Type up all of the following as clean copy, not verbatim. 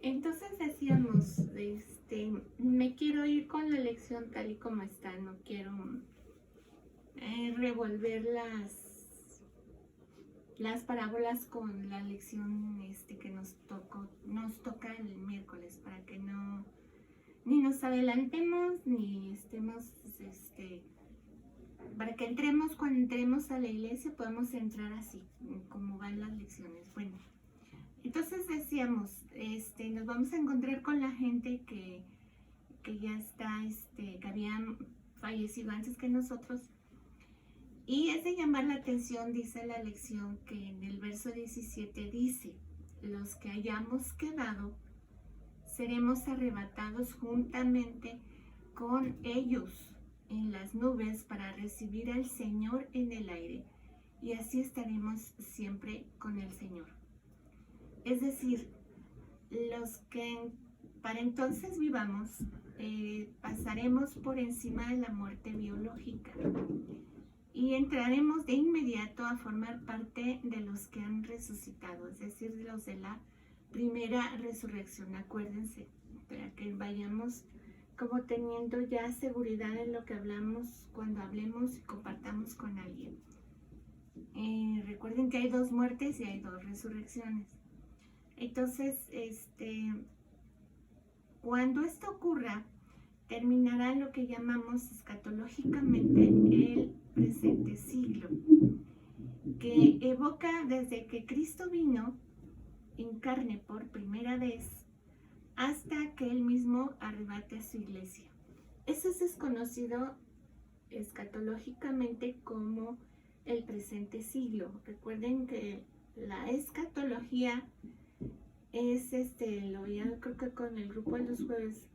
Entonces decíamos, me quiero ir con la lección tal y como está, no quiero revolver las parábolas con la lección que nos toca el miércoles, para que no ni nos adelantemos ni estemos para que cuando entremos a la iglesia podamos entrar así como van las lecciones. Bueno, entonces decíamos, nos vamos a encontrar con la gente que ya está, que habían fallecido antes que nosotros. Y es de llamar la atención, dice la lección, que en el verso 17 dice: los que hayamos quedado seremos arrebatados juntamente con ellos en las nubes para recibir al Señor en el aire, y así estaremos siempre con el Señor. Es decir, los que para entonces vivamos, pasaremos por encima de la muerte biológica y entraremos de inmediato a formar parte de los que han resucitado, es decir, de los de la primera resurrección. Acuérdense, para que vayamos como teniendo ya seguridad en lo que hablamos cuando hablemos y compartamos con alguien. Recuerden que hay 2 muertes y hay 2 resurrecciones. Entonces, cuando esto ocurra, terminará lo que llamamos escatológicamente el presente siglo, que evoca desde que Cristo vino en carne por primera vez hasta que Él mismo arrebate a su iglesia. Eso es desconocido escatológicamente como el presente siglo. Recuerden que la escatología es, lo veía creo que con el grupo de los jueves,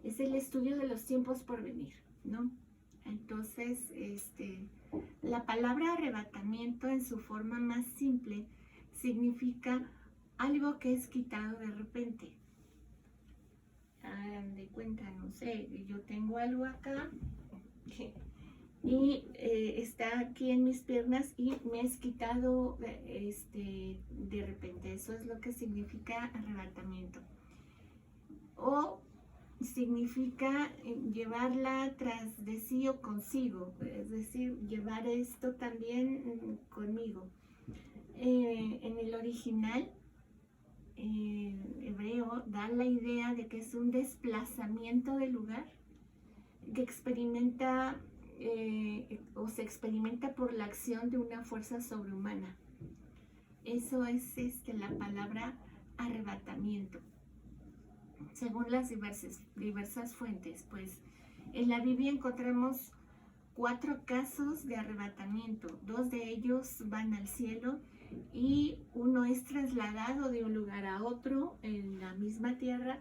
es el estudio de los tiempos por venir, ¿no? Entonces, la palabra arrebatamiento en su forma más simple significa algo que es quitado de repente. Hagan de cuenta, no sé, yo tengo algo acá y está aquí en mis piernas y me es quitado de repente. Eso es lo que significa arrebatamiento. O significa llevarla tras de sí o consigo, es decir, llevar esto también conmigo. En el original hebreo da la idea de que es un desplazamiento del lugar que experimenta o se experimenta por la acción de una fuerza sobrehumana. Eso es la palabra arrebatamiento. Según las diversas fuentes, pues en la Biblia encontramos 4 casos de arrebatamiento. 2 de ellos van al cielo y uno es trasladado de un lugar a otro en la misma tierra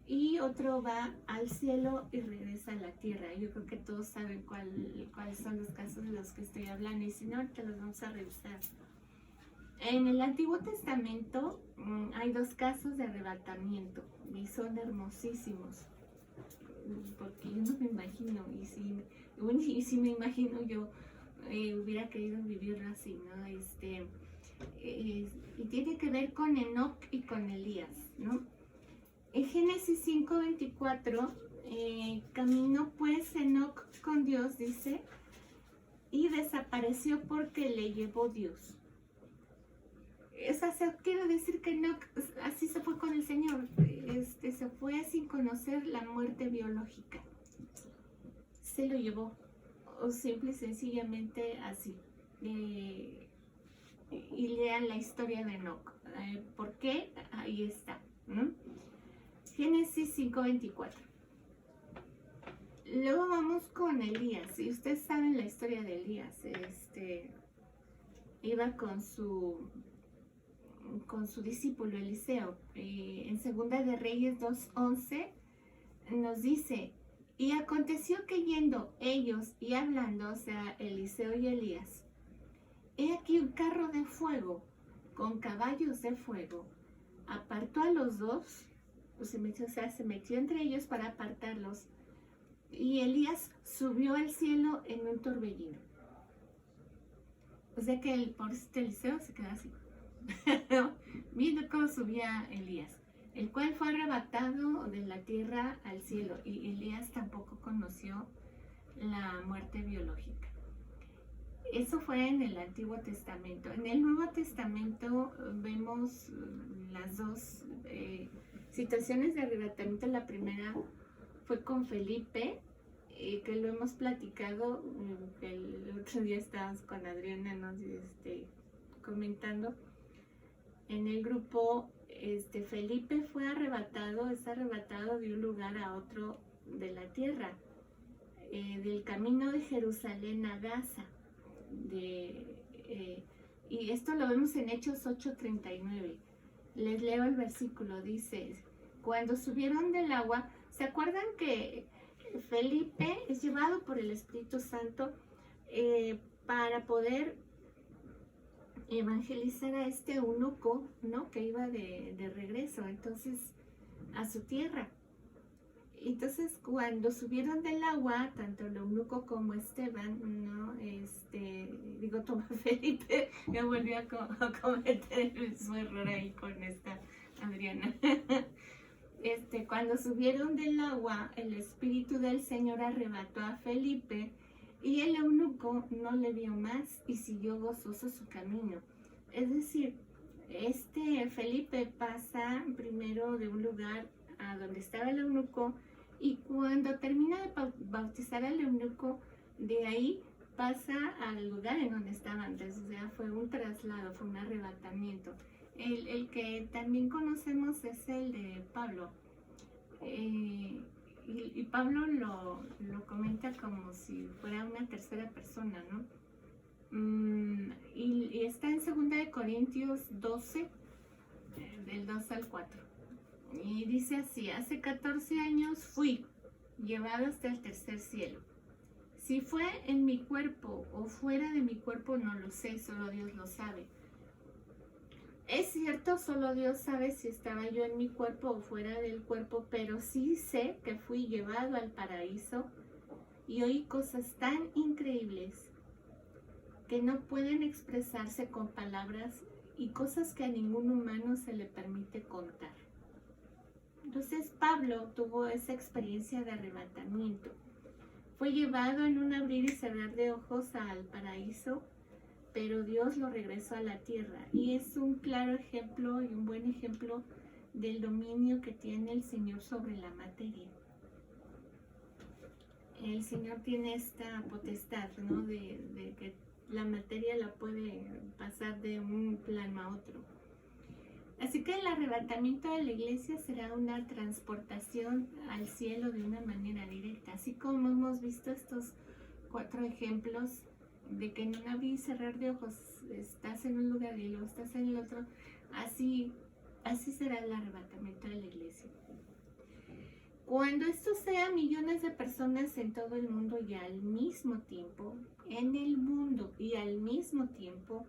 y otro va al cielo y regresa a la tierra. Yo creo que todos saben cuáles son los casos de los que estoy hablando, y si no, te los vamos a revisar. En el Antiguo Testamento hay 2 casos de arrebatamiento y son hermosísimos, porque yo no me imagino, y si me imagino yo hubiera querido vivirlo así, ¿no? Y tiene que ver con Enoc y con Elías, ¿no? En Génesis 5:24, caminó pues Enoc con Dios, dice, y desapareció porque le llevó Dios. Quiero decir que Enoc así se fue con el Señor, se fue sin conocer la muerte biológica, se lo llevó, o simple y sencillamente así. Y lean la historia de Enoc. ¿Por qué? Ahí está, ¿no? Génesis 5:24. Luego vamos con Elías, y ustedes saben la historia de Elías. Iba con su discípulo Eliseo. En Segunda de Reyes 2:11 nos dice: y aconteció que yendo ellos y hablando, o sea, Eliseo y Elías, he aquí un carro de fuego con caballos de fuego apartó a los 2, se metió entre ellos para apartarlos, y Elías subió al cielo en un torbellino. O sea que el pobre Eliseo se queda así. viendo cómo subía Elías, el cual fue arrebatado de la tierra al cielo. Y Elías tampoco conoció la muerte biológica. Eso fue en el Antiguo Testamento. En el Nuevo Testamento vemos las dos situaciones de arrebatamiento. La primera fue con Felipe, que lo hemos platicado, el otro día estábamos con Adriana, ¿no? Comentando en el grupo. Felipe fue arrebatado, es arrebatado de un lugar a otro de la tierra, del camino de Jerusalén a Gaza. Y esto lo vemos en Hechos 8:39. Les leo el versículo, dice: cuando subieron del agua, ¿se acuerdan que Felipe es llevado por el Espíritu Santo para poder evangelizar a este eunuco, ¿no? Que iba de regreso entonces a su tierra? Entonces, cuando subieron del agua, tanto el eunuco como Esteban, ¿no? Tomás Felipe, me volvió a cometer el mismo error ahí con esta Adriana. Cuando subieron del agua, el Espíritu del Señor arrebató a Felipe y el eunuco no le vio más y siguió gozoso su camino. Es decir, Felipe pasa primero de un lugar a donde estaba el eunuco, y cuando termina de bautizar al eunuco, de ahí pasa al lugar en donde estaba antes. O sea, fue un traslado, fue un arrebatamiento. El que también conocemos es el de Pablo. Y Pablo lo comenta como si fuera una tercera persona, ¿no? Y está en 2 Corintios 12, del 2 al 4. Y dice así: hace 14 años fui llevado hasta el tercer cielo. Si fue en mi cuerpo o fuera de mi cuerpo no lo sé, solo Dios lo sabe. Es cierto, solo Dios sabe si estaba yo en mi cuerpo o fuera del cuerpo, pero sí sé que fui llevado al paraíso y oí cosas tan increíbles que no pueden expresarse con palabras, y cosas que a ningún humano se le permite contar. Entonces Pablo tuvo esa experiencia de arrebatamiento. Fue llevado en un abrir y cerrar de ojos al paraíso, pero Dios lo regresó a la tierra. Y es un claro ejemplo y un buen ejemplo del dominio que tiene el Señor sobre la materia. El Señor tiene esta potestad, ¿no? De que la materia la puede pasar de un plano a otro. Así que el arrebatamiento de la iglesia será una transportación al cielo de una manera directa. Así como hemos visto estos 4 ejemplos de que en un abrir y cerrar de ojos estás en un lugar y luego estás en el otro, así será el arrebatamiento de la iglesia. Cuando esto sea, millones de personas en todo el mundo y al mismo tiempo, en el mundo y al mismo tiempo,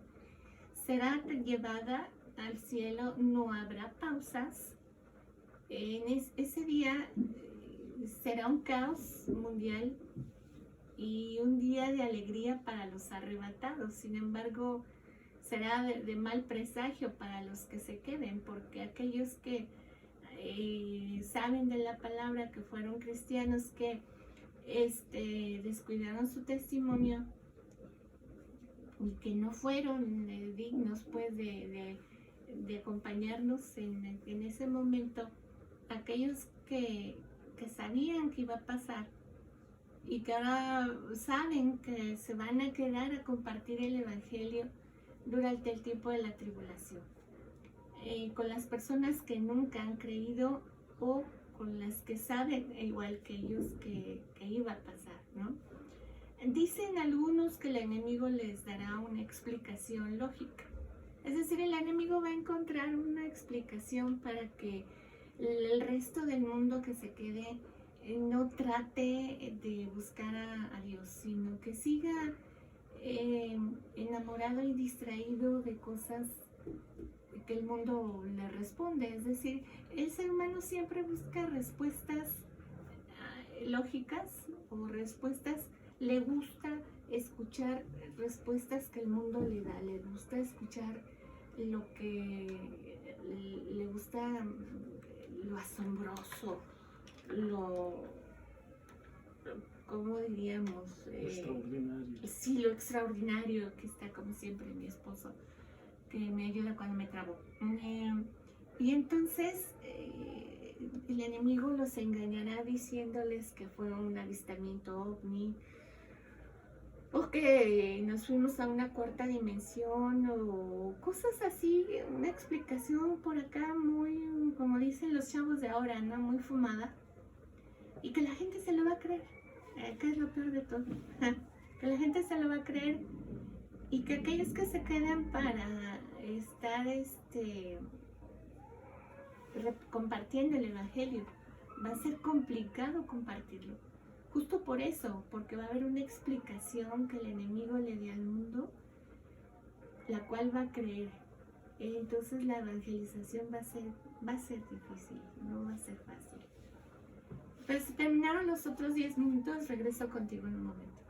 será llevada al cielo. No habrá pausas. En ese día será un caos mundial y un día de alegría para los arrebatados. Sin embargo, será de mal presagio para los que se queden, porque aquellos que saben de la palabra, que fueron cristianos, que descuidaron su testimonio y que no fueron dignos pues de acompañarnos en ese momento, aquellos que sabían que iba a pasar y que ahora saben que se van a quedar a compartir el evangelio durante el tiempo de la tribulación, con las personas que nunca han creído o con las que saben igual que ellos que iba a pasar, ¿no? Dicen algunos que el enemigo les dará una explicación lógica. Es decir, el enemigo va a encontrar una explicación para que el resto del mundo que se quede no trate de buscar a Dios, sino que siga enamorado y distraído de cosas que el mundo le responde. Es decir, el ser humano siempre busca respuestas lógicas o respuestas. Le gusta escuchar respuestas que el mundo le da, le gusta escuchar lo que le gusta, lo asombroso, lo, ¿cómo diríamos? Extraordinario. Sí, lo extraordinario, que está como siempre mi esposo, que me ayuda cuando me trabo. Y entonces el enemigo los engañará diciéndoles que fue un avistamiento ovni, o que nos fuimos a una cuarta dimensión, o cosas así, una explicación por acá muy, como dicen los chavos de ahora, ¿no? Muy fumada, y que la gente se lo va a creer, que es lo peor de todo, que la gente se lo va a creer, y que aquellos que se quedan para estar compartiendo el evangelio, va a ser complicado compartirlo. Justo por eso, porque va a haber una explicación que el enemigo le dé al mundo, la cual va a creer. Entonces la evangelización va a ser difícil, no va a ser fácil. Pues terminaron los otros 10 minutos, regreso contigo en un momento.